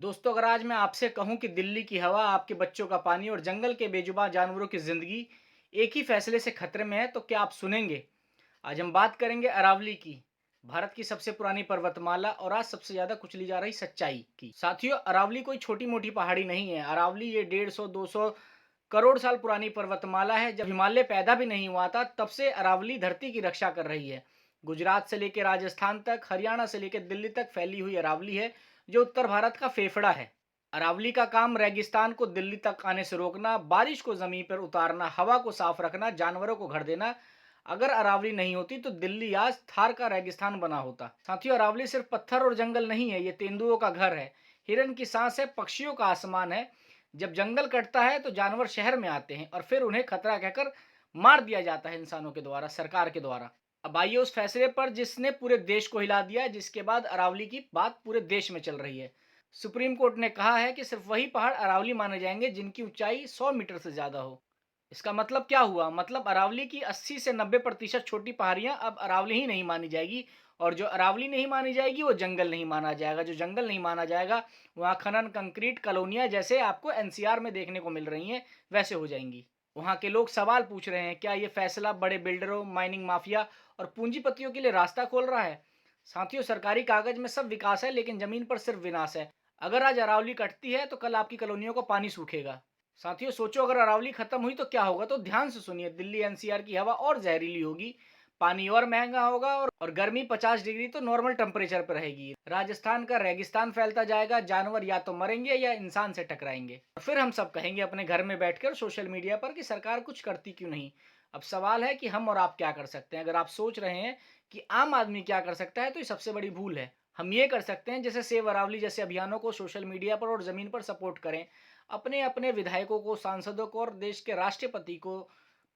दोस्तों, अगर आज मैं आपसे कहूं कि दिल्ली की हवा, आपके बच्चों का पानी और जंगल के बेजुबान जानवरों की जिंदगी एक ही फैसले से खतरे में है, तो क्या आप सुनेंगे? आज हम बात करेंगे अरावली की, भारत की सबसे पुरानी पर्वतमाला और आज सबसे ज्यादा कुचली जा रही सच्चाई की। साथियों, अरावली कोई छोटी मोटी पहाड़ी नहीं है। अरावली ये 150-200 करोड़ साल पुरानी पर्वतमाला है। जब हिमालय पैदा भी नहीं हुआ था, तब से अरावली धरती की रक्षा कर रही है। गुजरात से लेकर राजस्थान तक, हरियाणा से लेकर दिल्ली तक फैली हुई अरावली है, जो उत्तर भारत का फेफड़ा है। अरावली का काम रेगिस्तान को दिल्ली तक आने से रोकना, बारिश को जमीन पर उतारना, हवा को साफ रखना, जानवरों को घर देना। अगर अरावली नहीं होती तो दिल्ली आज थार का रेगिस्तान बना होता। साथियों, अरावली सिर्फ पत्थर और जंगल नहीं है, ये तेंदुओं का घर है, हिरन की सांस है, पक्षियों का आसमान है। जब जंगल कटता है तो जानवर शहर में आते हैं और फिर उन्हें खतरा कहकर मार दिया जाता है इंसानों के द्वारा, सरकार के द्वारा। अब आइए उस फैसले पर जिसने पूरे देश को हिला दिया, जिसके बाद अरावली की बात पूरे देश में चल रही है। सुप्रीम कोर्ट ने कहा है कि सिर्फ वही पहाड़ अरावली माने जाएंगे जिनकी ऊंचाई 100 मीटर से ज्यादा हो। इसका मतलब क्या हुआ? मतलब अरावली की 80 से 90% छोटी पहाड़ियां अब अरावली ही नहीं मानी जाएगी, और जो अरावली नहीं मानी जाएगी वो जंगल नहीं माना जाएगा। जो जंगल नहीं माना जाएगा, वहाँ खनन, कंक्रीट, कॉलोनियां जैसे आपको एनसीआर में देखने को मिल रही हैं, वैसे हो जाएंगी। वहाँ के लोग सवाल पूछ रहे हैं, क्या ये फैसला बड़े बिल्डरों, माइनिंग माफिया और पूंजीपतियों के लिए रास्ता खोल रहा है? साथियों, सरकारी कागज में सब विकास है, लेकिन जमीन पर सिर्फ विनाश है। अगर आज अरावली कटती है तो कल आपकी कॉलोनियों को पानी सूखेगा। साथियों, सोचो अगर अरावली खत्म हुई तो क्या होगा? तो ध्यान से सुनिए, दिल्ली एनसीआर की हवा और जहरीली होगी, पानी और महंगा होगा, और गर्मी 50 डिग्री तो नॉर्मल टेम्परेचर पर रहेगी। राजस्थान का रेगिस्तान फैलता जाएगा, जानवर या तो मरेंगे या इंसान से टकराएंगे, और फिर हम सब कहेंगे अपने घर में बैठकर सोशल मीडिया पर कि सरकार कुछ करती क्यों नहीं। अब सवाल है कि हम और आप क्या कर सकते हैं। अगर आप सोच रहे हैं कि आम आदमी क्या कर सकता है, तो ये सबसे बड़ी भूल है। हम ये कर सकते हैं, जैसे सेव अरावली जैसे अभियानों को सोशल मीडिया पर और जमीन पर सपोर्ट करें। अपने अपने विधायकों को, सांसदों को और देश के राष्ट्रपति को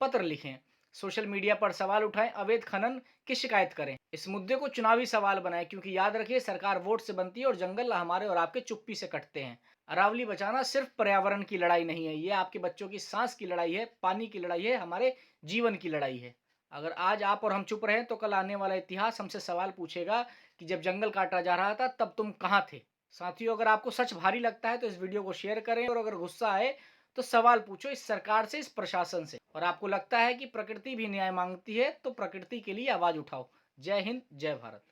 पत्र लिखें। सोशल मीडिया पर सवाल उठाएं, अवैध खनन की शिकायत करें। इस मुद्दे को चुनावी सवाल बनाएं, क्योंकि याद रखिए, सरकार वोट से बनती है और जंगल हमारे और आपके चुप्पी से कटते हैं। अरावली बचाना सिर्फ पर्यावरण की लड़ाई नहीं है, ये आपके बच्चों की सांस की लड़ाई है, पानी की लड़ाई है, हमारे जीवन की लड़ाई है। अगर आज आप और हम चुप रहे तो कल आने वाला इतिहास हमसे सवाल पूछेगा कि जब जंगल काटा जा रहा था तब तुम कहाँ थे? साथियों, अगर आपको सच भारी लगता है तो इस वीडियो को शेयर करें, और अगर गुस्सा आए तो सवाल पूछो इस सरकार से, इस प्रशासन से। और आपको लगता है कि प्रकृति भी न्याय मांगती है, तो प्रकृति के लिए आवाज उठाओ। जय हिंद, जय भारत।